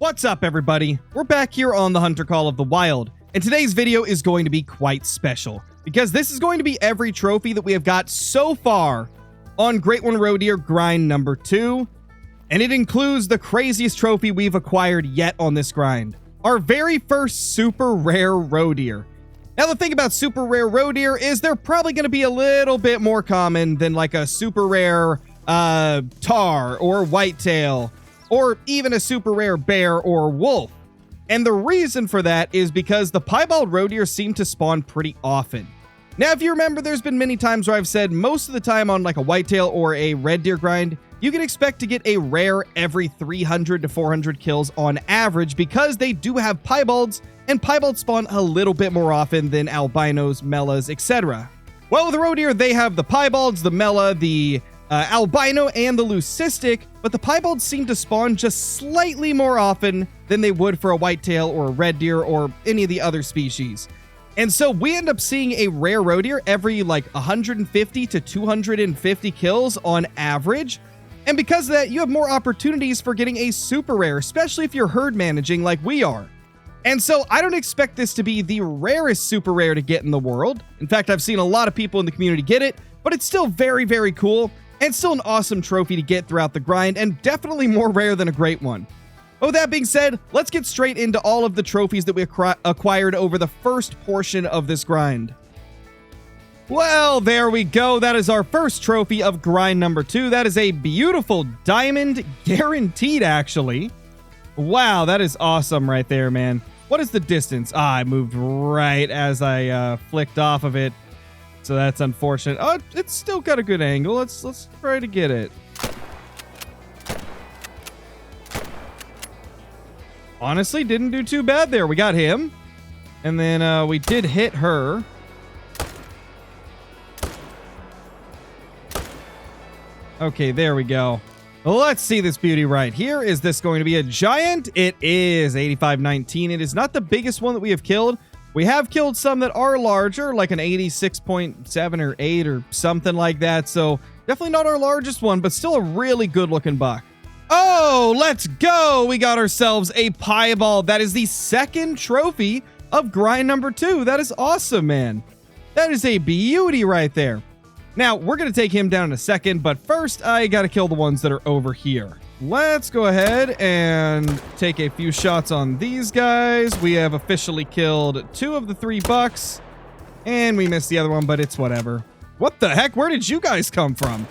What's up, everybody? We're back here on the Hunter Call of the Wild, and today's video is going to be quite special because this is going to be every trophy that we have got so far on Great One Roe Deer grind number 2, and it includes the craziest trophy we've acquired yet on this grind, our very first super rare roe deer. Now, the thing about super rare roe deer is they're probably going to be a little bit more common than like a super rare tar or whitetail, or even a super rare bear or wolf. And the reason for that is because the piebald roe deer seem to spawn pretty often. Now, if you remember, there's been many times where I've said most of the time on like a whitetail or a red deer grind, you can expect to get a rare every 300 to 400 kills on average because they do have piebalds, and piebalds spawn a little bit more often than albinos, mellas, etc. Well, with the roe deer, they have the piebalds, the mela, the albino, and the leucistic, but the piebalds seem to spawn just slightly more often than they would for a whitetail or a red deer or any of the other species. And so we end up seeing a rare roe deer every like 150 to 250 kills on average. And because of that, you have more opportunities for getting a super rare, especially if you're herd managing like we are. And so I don't expect this to be the rarest super rare to get in the world. In fact, I've seen a lot of people in the community get it, but it's still very, very cool. And still an awesome trophy to get throughout the grind, and definitely more rare than a great one. But with that being said, let's get straight into all of the trophies that we acquired over the first portion of this grind. Well, there we go. That is our first trophy of grind number 2. That is a beautiful diamond, guaranteed actually. Wow, that is awesome right there, man. What is the distance? I moved right as I flicked off of it. So that's unfortunate. Oh, it's still got a good angle. Let's try to get it. Honestly, didn't do too bad there. We got him. And then we did hit her. Okay, there we go. Well, let's see this beauty right here. Is this going to be a giant? It is 8519. It is not the biggest one that we have killed. We have killed some that are larger, like an 86.7 or 8 or something like that. So definitely not our largest one, but still a really good looking buck. Oh, let's go. We got ourselves a piebald. That is the second trophy of grind number 2. That is awesome, man. That is a beauty right there. Now, we're going to take him down in a second, but first I got to kill the ones that are over here. Let's go ahead and take a few shots on these guys. We have officially killed 2 of the 3 bucks, and we missed the other one, but it's whatever. What the heck? Where did you guys come from?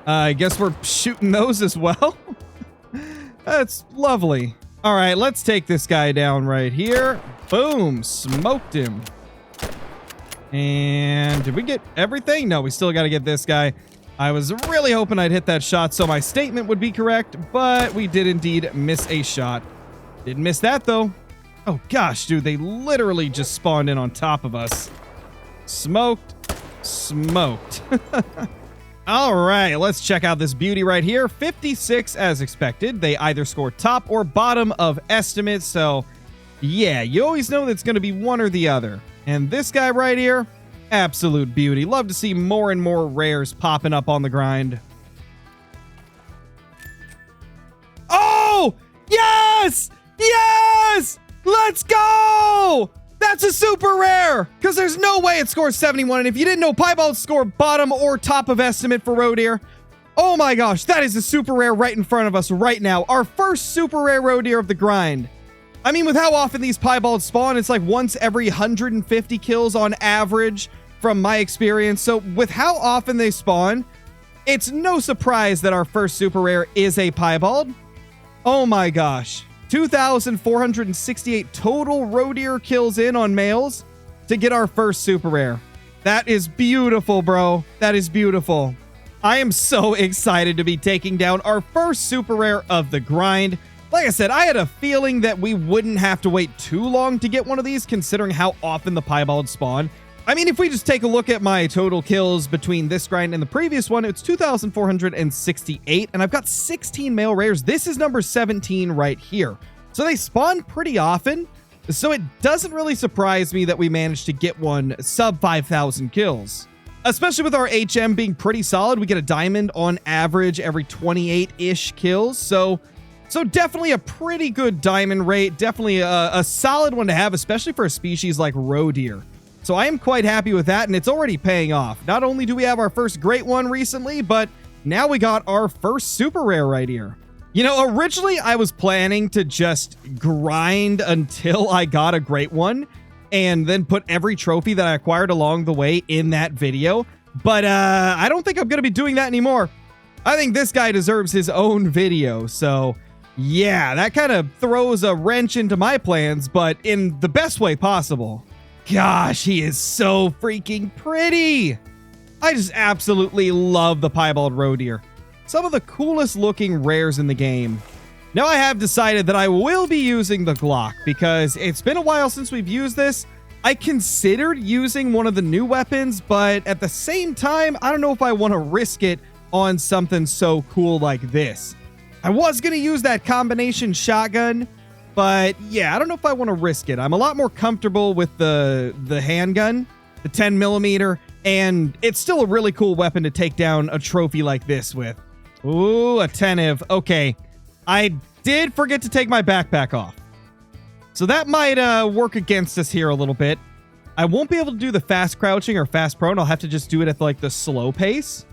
I guess we're shooting those as well. That's lovely. All right, let's take this guy down right here. Boom, smoked him. And did we get everything? No, we still got to get this guy. I was really hoping I'd hit that shot so my statement would be correct, but we did indeed miss a shot. Didn't miss that, though. Oh, gosh, dude, they literally just spawned in on top of us. Smoked. Smoked. All right, let's check out this beauty right here. 56 as expected. They either score top or bottom of estimates, so yeah, you always know that it's going to be one or the other. And this guy right here, absolute beauty. Love to see more and more rares popping up on the grind. Oh, yes! Yes! Let's go! That's a super rare, because there's no way it scores 71. And if you didn't know, piebalds score bottom or top of estimate for roe deer. Oh my gosh, that is a super rare right in front of us right now. Our first super rare roe deer of the grind. I mean, with how often these piebalds spawn, it's like once every 150 kills on average from my experience. So with how often they spawn, it's no surprise that our first super rare is a piebald. Oh my gosh. 2,468 total roe deer kills in on males to get our first super rare. That is beautiful, bro. That is beautiful. I am so excited to be taking down our first super rare of the grind. Like I said, I had a feeling that we wouldn't have to wait too long to get one of these, considering how often the piebalds spawn. I mean, if we just take a look at my total kills between this grind and the previous one, it's 2,468, and I've got 16 male rares. This is number 17 right here. So they spawn pretty often, so it doesn't really surprise me that we managed to get one sub 5,000 kills. Especially with our HM being pretty solid, we get a diamond on average every 28-ish kills, so So definitely a pretty good diamond rate. Definitely a solid one to have, especially for a species like roe deer. So I am quite happy with that, and it's already paying off. Not only do we have our first great one recently, but now we got our first super rare right here. You know, originally I was planning to just grind until I got a great one and then put every trophy that I acquired along the way in that video. But I don't think I'm going to be doing that anymore. I think this guy deserves his own video. So yeah, that kind of throws a wrench into my plans, but in the best way possible. Gosh, he is so freaking pretty. I just absolutely love the Piebald Roe deer. Some of the coolest looking rares in the game. Now I have decided that I will be using the Glock because it's been a while since we've used this. I considered using one of the new weapons, but at the same time, I don't know if I want to risk it on something so cool like this. I was going to use that combination shotgun, but yeah, I don't know if I want to risk it. I'm a lot more comfortable with the handgun, the 10mm, and it's still a really cool weapon to take down a trophy like this with. Ooh, attentive. Okay, I did forget to take my backpack off. So that might work against us here a little bit. I won't be able to do the fast crouching or fast prone. I'll have to just do it at like the slow pace.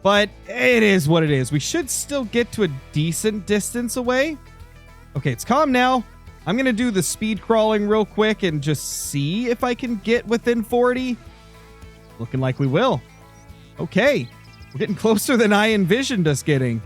But it is what it is. We should still get to a decent distance away. Okay, it's calm now. I'm going to do the speed crawling real quick and just see if I can get within 40. Looking like we will. Okay, we're getting closer than I envisioned us getting.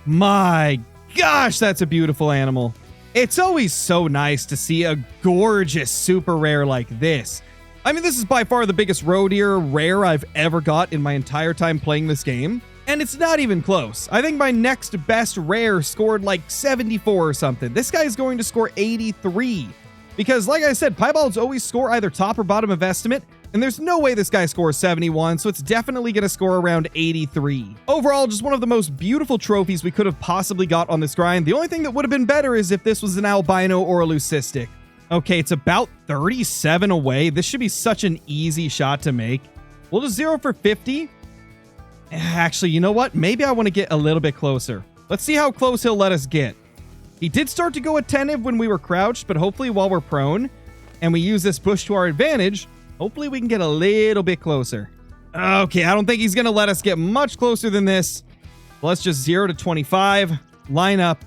My gosh, that's a beautiful animal. It's always so nice to see a gorgeous super rare like this. I mean, this is by far the biggest roe deer rare I've ever got in my entire time playing this game. And it's not even close. I think my next best rare scored like 74 or something. This guy's going to score 83. Because like I said, Piebalds always score either top or bottom of estimate. And there's no way this guy scores 71, so it's definitely going to score around 83. Overall, just one of the most beautiful trophies we could have possibly got on this grind. The only thing that would have been better is if this was an albino or a leucistic. Okay, it's about 37 away. This should be such an easy shot to make. We'll just 0 for 50. Actually, you know what? Maybe I want to get a little bit closer. Let's see how close he'll let us get. He did start to go attentive when we were crouched, but hopefully while we're prone and we use this bush to our advantage, hopefully we can get a little bit closer. Okay, I don't think he's going to let us get much closer than this. Let's just 0 to 25. Line up.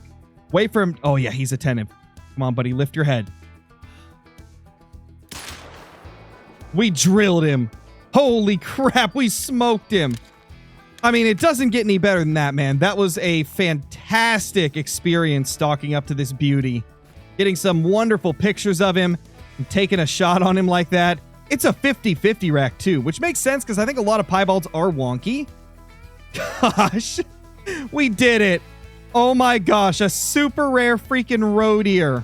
Wait for him. Oh, yeah, he's attentive. Come on, buddy. Lift your head. We drilled him. Holy crap, we smoked him. I mean, it doesn't get any better than that, man. That was a fantastic experience stalking up to this beauty. Getting some wonderful pictures of him and taking a shot on him like that. It's a 50-50 rack too, which makes sense because I think a lot of piebalds are wonky. Gosh, we did it. Oh my gosh, a super rare freaking roe deer.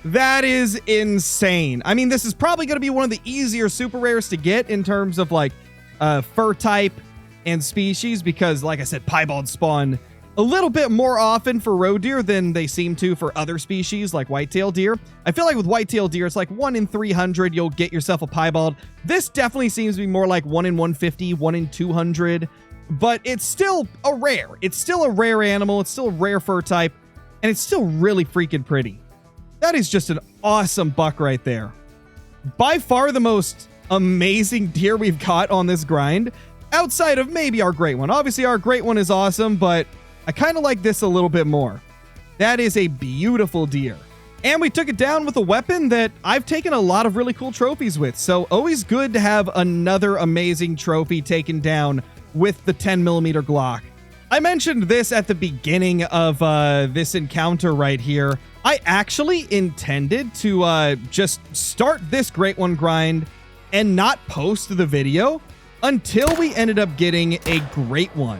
That is insane. I mean, this is probably going to be one of the easier super rares to get in terms of like fur type and species because, like I said, piebalds spawn a little bit more often for roe deer than they seem to for other species like whitetail deer. I feel like with whitetail deer, it's like 1 in 300, you'll get yourself a piebald. This definitely seems to be more like 1 in 150, 1 in 200, but it's still a rare. It's still a rare animal. It's still a rare fur type, and it's still really freaking pretty. That is just an awesome buck right there. By far the most amazing deer we've got on this grind, outside of maybe our great one. Obviously, our great one is awesome, but I kind of like this a little bit more. That is a beautiful deer. And we took it down with a weapon that I've taken a lot of really cool trophies with. So always good to have another amazing trophy taken down with the 10mm Glock. I mentioned this at the beginning of this encounter right here. I actually intended to just start this great one grind and not post the video until we ended up getting a great one.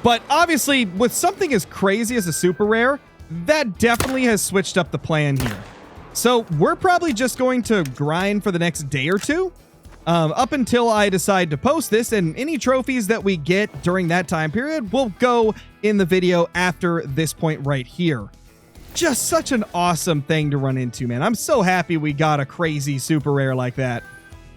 But obviously, with something as crazy as a super rare, that definitely has switched up the plan here. So we're probably just going to grind for the next day or two up until I decide to post this, and any trophies that we get during that time period will go in the video after this point right here. Just such an awesome thing to run into, man. I'm so happy we got a crazy super rare like that.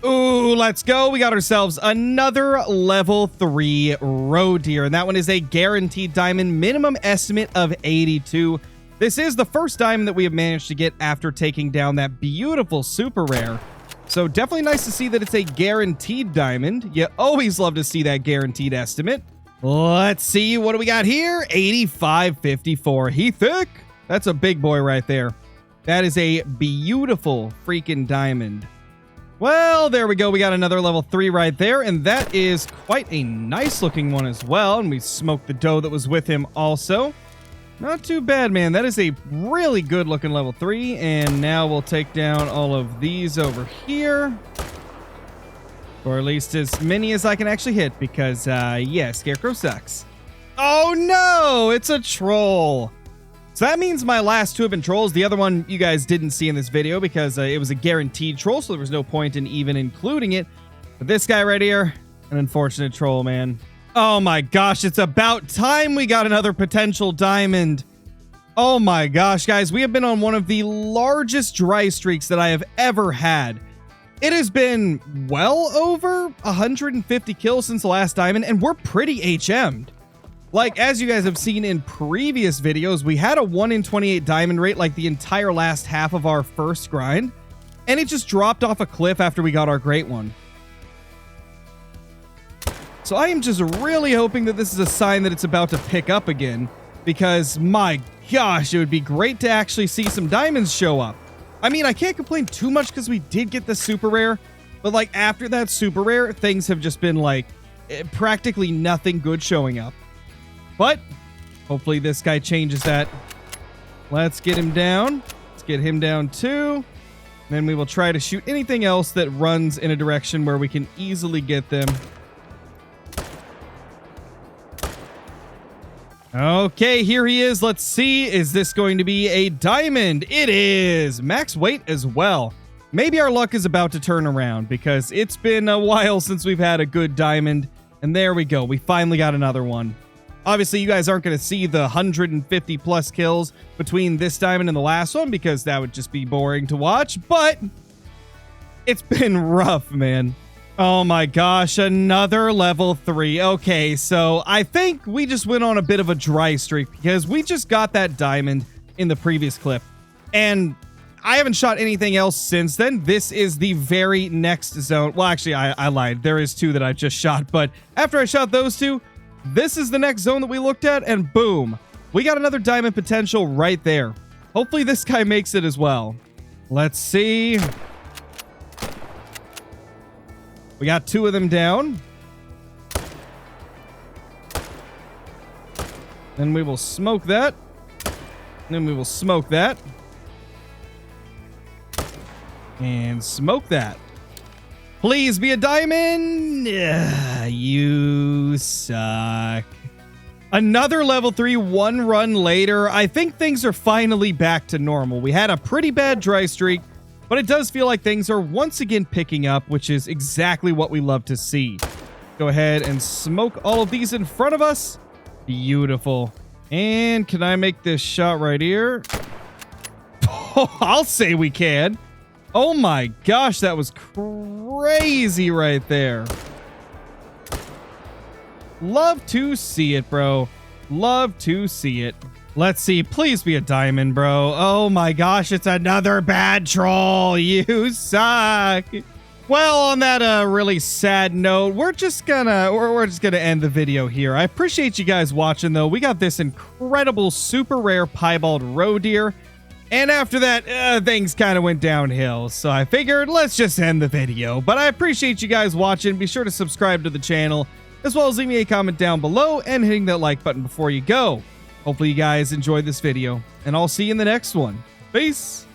Ooh, let's go. We got ourselves another level 3 roe deer, and that one is a guaranteed diamond, minimum estimate of 82. This is the first diamond that we have managed to get after taking down that beautiful super rare. So definitely nice to see that it's a guaranteed diamond. You always love to see that guaranteed estimate. Let's see, what do we got here? 8554. He thick. That's a big boy right there. That is a beautiful freaking diamond. Well, there we go. We got another level 3 right there, and that is quite a nice looking one as well. And we smoked the doe that was with him also. Not too bad, man. That is a really good looking level 3. And now we'll take down all of these over here. Or at least as many as I can actually hit because, yeah, Scarecrow sucks. Oh no, it's a troll. So that means my last 2 have been trolls. The other one you guys didn't see in this video because it was a guaranteed troll, so there was no point in even including it. But this guy right here, an unfortunate troll, man. Oh my gosh, it's about time we got another potential diamond. Oh my gosh, guys, we have been on one of the largest dry streaks that I have ever had. It has been well over 150 kills since the last diamond, and we're pretty HM'd. Like, as you guys have seen in previous videos, we had a 1 in 28 diamond rate like the entire last half of our first grind, and it just dropped off a cliff after we got our great one. So I am just really hoping that this is a sign that it's about to pick up again, because my gosh, it would be great to actually see some diamonds show up. I mean, I can't complain too much because we did get the super rare, but like after that super rare, things have just been like practically nothing good showing up. But hopefully this guy changes that. Let's get him down. Let's get him down too. Then we will try to shoot anything else that runs in a direction where we can easily get them. Okay, here he is. Let's see. Is this going to be a diamond? It is. Max weight as well. Maybe our luck is about to turn around because it's been a while since we've had a good diamond. And there we go. We finally got another one. Obviously, you guys aren't going to see the 150 plus kills between this diamond and the last one because that would just be boring to watch, but it's been rough, man. Oh my gosh, another level 3. Okay, so I think we just went on a bit of a dry streak because we just got that diamond in the previous clip, and I haven't shot anything else since then. This is the very next zone. Well, actually, I lied. There is 2 that I just shot, but after I shot those 2, this is the next zone that we looked at, and boom, we got another diamond potential right there. Hopefully this guy makes it as well. Let's see. We got 2 of them down. Then we will smoke that. Then we will smoke that. And smoke that. Please be a diamond. Ugh, you suck. Another level 3, 1 run later. I think things are finally back to normal. We had a pretty bad dry streak, but it does feel like things are once again picking up, which is exactly what we love to see. Go ahead and smoke all of these in front of us. Beautiful. And can I make this shot right here? Oh, I'll say we can. Oh my gosh, that was crazy right there. Love to see it, bro. Love to see it. Let's see. Please be a diamond, bro. Oh my gosh, it's another bad troll. You suck. Well, on that really sad note, we're just gonna end the video here. I appreciate you guys watching, though. We got this incredible super rare Piebald Roe deer. And after that, things kind of went downhill. So I figured, let's just end the video. But I appreciate you guys watching. Be sure to subscribe to the channel, as well as leave me a comment down below and hitting that like button before you go. Hopefully you guys enjoyed this video, and I'll see you in the next one. Peace!